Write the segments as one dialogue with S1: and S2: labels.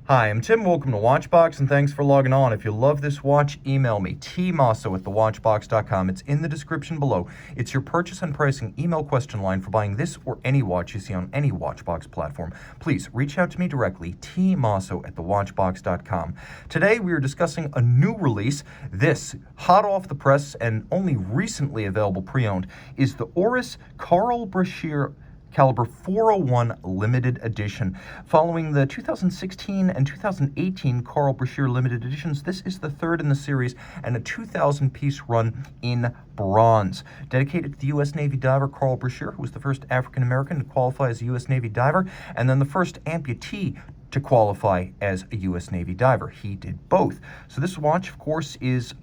S1: Hi, I'm Tim. Welcome to Watchbox, and thanks for logging on. If you love this watch, email me, tmosso@thewatchbox.com. It's in the description below. It's your purchase and pricing email question line for buying this or any watch you see on any Watchbox platform. Please reach out to me directly, tmosso@thewatchbox.com. Today we are discussing a new release. This, hot off the press and only recently available pre-owned, is the Oris Carl Brashear Calibre 401 limited edition. Following the 2016 and 2018 Carl Brashear limited editions, this is the third in the series and a 2,000-piece run in bronze. Dedicated to the U.S. Navy diver Carl Brashear, who was the first African-American to qualify as a U.S. Navy diver, and then the first amputee to qualify as a U.S. Navy diver. He did both. So this watch, of course, is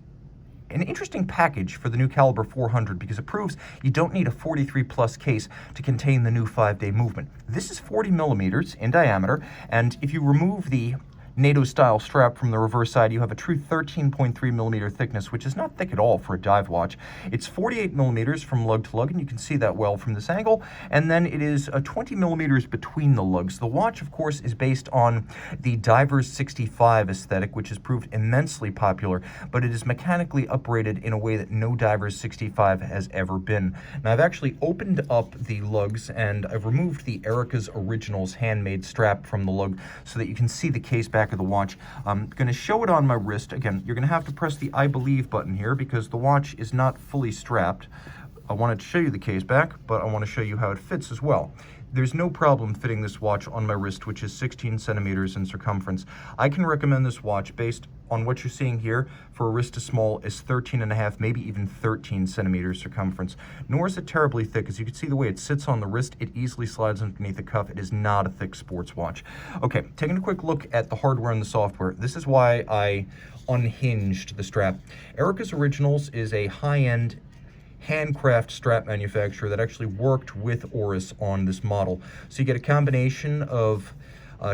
S1: an interesting package for the new Calibre 400 because it proves you don't need a 43 plus case to contain the new 5-day movement. This is 40 millimeters in diameter, and if you remove the NATO style strap from the reverse side, you have a true 13.3 millimeter thickness, which is not thick at all for a dive watch. It's 48 millimeters from lug to lug, and you can see that well from this angle, and then it is 20 millimeters between the lugs. The watch, of course, is based on the Diver's 65 aesthetic, which has proved immensely popular, but it is mechanically uprated in a way that no Diver's 65 has ever been. Now, I've actually opened up the lugs, and I've removed the Erica's Originals handmade strap from the lug so that you can see the case back of the watch. I'm going to show it on my wrist. Again, you're going to have to press the I believe button here because the watch is not fully strapped. I wanted to show you the case back, but I want to show you how it fits as well. There's no problem fitting this watch on my wrist, which is 16 centimeters in circumference. I can recommend this watch based on what you're seeing here for a wrist as small as 13.5, maybe even 13 centimeters circumference. Nor is it terribly thick. As you can see the way it sits on the wrist, it easily slides underneath the cuff. It is not a thick sports watch. Okay, taking a quick look at the hardware and the software. This is why I unhinged the strap. Erica's Originals is a high-end handcraft strap manufacturer that actually worked with Oris on this model. So you get a combination of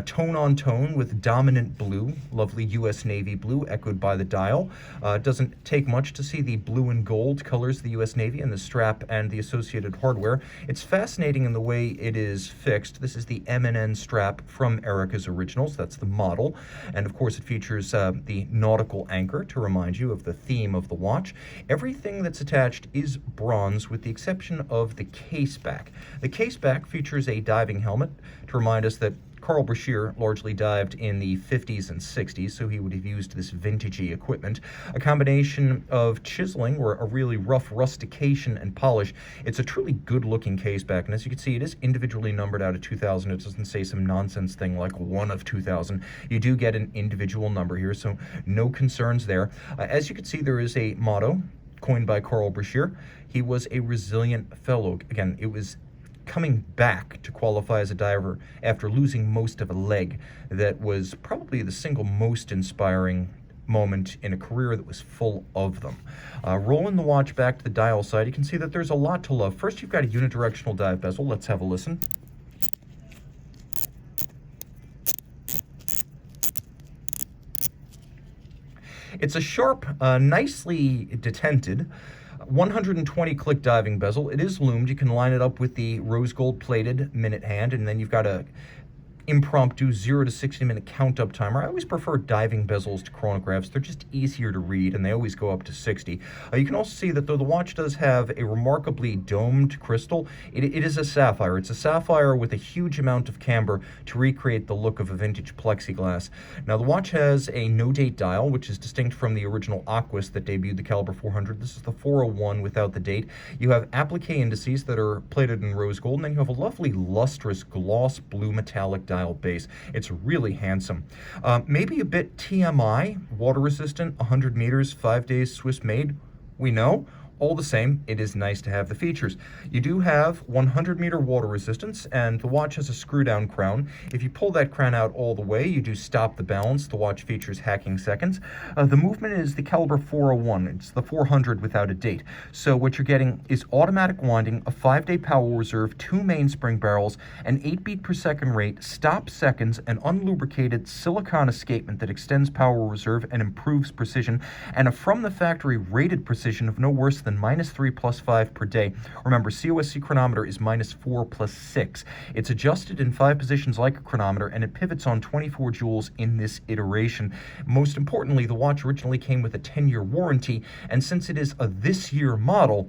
S1: tone-on-tone with dominant blue, lovely U.S. Navy blue echoed by the dial. It doesn't take much to see the blue and gold colors of the U.S. Navy and the strap and the associated hardware. It's fascinating in the way it is fixed. This is the M&N strap from Erica's Originals. That's the model. And of course it features the nautical anchor to remind you of the theme of the watch. Everything that's attached is bronze with the exception of the case back. The case back features a diving helmet to remind us that Carl Brashear largely dived in the 50s and 60s, so he would have used this vintagey equipment. A combination of chiseling, or a really rough rustication and polish. It's a truly good-looking case back, and as you can see, it is individually numbered out of 2000. It doesn't say some nonsense thing like 1 of 2000. You do get an individual number here, so no concerns there. As you can see, there is a motto coined by Carl Brashear. He was a resilient fellow. Again, it was coming back to qualify as a diver after losing most of a leg. That was probably the single most inspiring moment in a career that was full of them. Rolling the watch back to the dial side, you can see that there's a lot to love. First, you've got a unidirectional dive bezel. Let's have a listen. It's a sharp, nicely detented 120 click diving bezel. It is loomed. You can line it up with the rose gold plated minute hand, and then you've got a impromptu 0 to 60 minute count up timer. I always prefer diving bezels to chronographs. They're just easier to read and they always go up to 60. You can also see that though the watch does have a remarkably domed crystal, it is a sapphire. It's a sapphire with a huge amount of camber to recreate the look of a vintage plexiglass. Now the watch has a no date dial, which is distinct from the original Aquis that debuted the Calibre 400. This is the 401 without the date. You have applique indices that are plated in rose gold, and then you have a lovely lustrous gloss blue metallic dial base. It's really handsome. Maybe a bit TMI, water resistant, 100 meters, 5 days, Swiss made. We know. All the same, it is nice to have the features. You do have 100 meter water resistance, and the watch has a screw down crown. If you pull that crown out all the way, you do stop the balance. The watch features hacking seconds. The movement is the Calibre 401. It's the 400 without a date. So what you're getting is automatic winding, a 5-day power reserve, 2 mainspring barrels, an 8 beat per second rate, stop seconds, an unlubricated silicone escapement that extends power reserve and improves precision, and a from the factory rated precision of no worse than -3 plus 5 per day. Remember, COSC chronometer is -4 plus 6. It's adjusted in 5 positions like a chronometer, and it pivots on 24 joules in this iteration. Most importantly, the watch originally came with a 10-year warranty, and since it is a this-year model,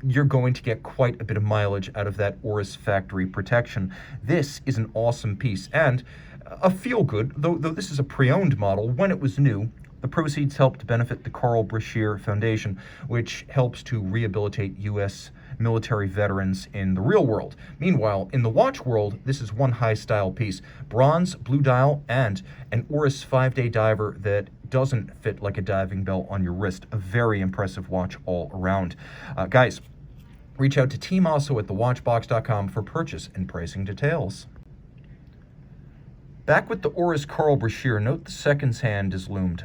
S1: you're going to get quite a bit of mileage out of that Oris factory protection. This is an awesome piece, and a feel-good, though this is a pre-owned model. When it was new, the proceeds helped to benefit the Carl Brashear Foundation, which helps to rehabilitate U.S. military veterans in the real world. Meanwhile, in the watch world, this is one high-style piece. Bronze, blue dial, and an Oris 5-day diver that doesn't fit like a diving bell on your wrist. A very impressive watch all around. Guys, reach out to tmosso at thewatchbox.com for purchase and pricing details. Back with the Oris Carl Brashear, note the seconds hand is loomed.